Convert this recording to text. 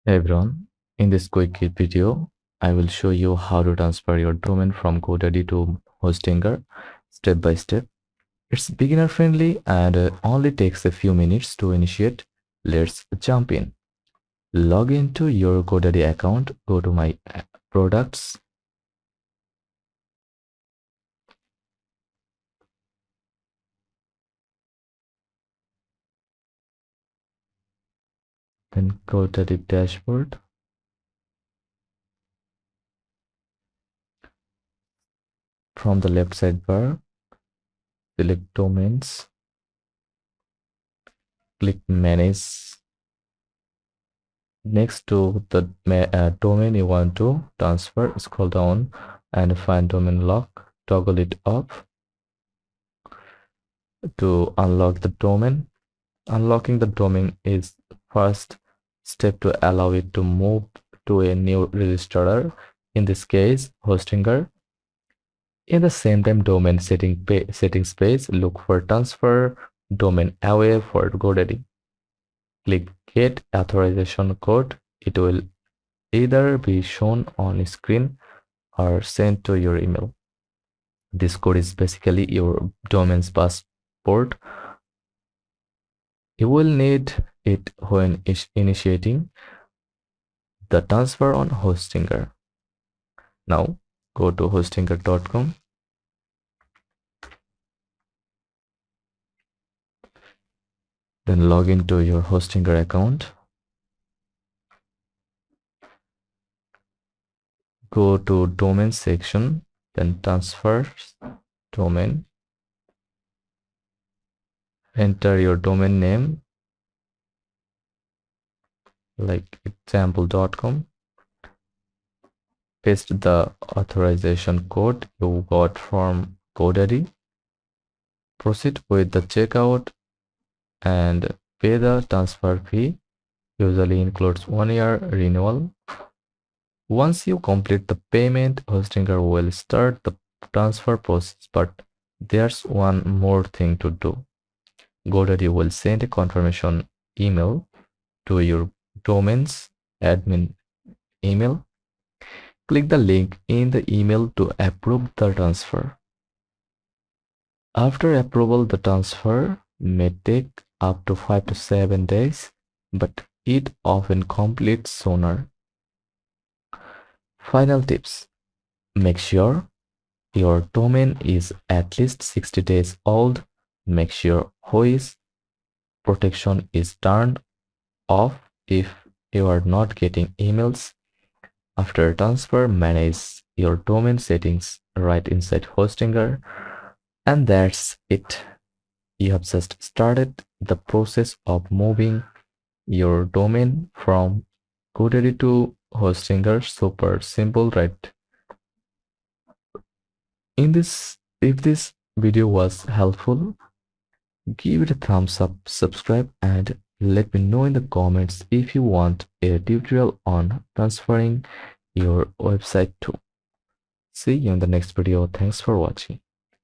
Hey everyone, in this quick video, I will show you how to transfer your domain from GoDaddy to Hostinger step by step. It's beginner friendly and only takes a few minutes to initiate. Let's jump in. Log into your GoDaddy account, go to my products, then GoDaddy dashboard. From the left sidebar, select domains, click manage. Next to the domain you want to transfer, scroll down and find domain lock, toggle it off to unlock the domain. Unlocking the domain is first step to allow it to move to a new registrar, in this case Hostinger. In the same time domain settings page, look for transfer domain away for GoDaddy. Click get authorization code. It will either be shown on screen or sent to your email. This code is basically your domain's passport. You will need it when initiating the transfer on Hostinger. Now go to hostinger.com. Then log into your Hostinger account. Go to domain section, then transfer domain. Enter your domain name like example.com. Paste the authorization code you got from GoDaddy. Proceed with the checkout and pay the transfer fee. Usually includes 1 year renewal. Once you complete the payment, Hostinger will start the transfer process, but there's one more thing to do. GoDaddy will send a confirmation email to your domain's admin email. Click the link in the email to approve the transfer. After approval, the transfer may take up to 5 to 7 days, but it often completes sooner. Final tips. Make sure your domain is at least 60 days old. Make sure whois protection is turned off if you are not getting emails. After transfer, manage your domain settings right inside Hostinger. And that's it. You have just started the process of moving your domain from GoDaddy to Hostinger. Super simple, right? If this video was helpful, give it a thumbs up, subscribe, and let me know in the comments if you want a tutorial on transferring your website too. See you in the next video. Thanks for watching.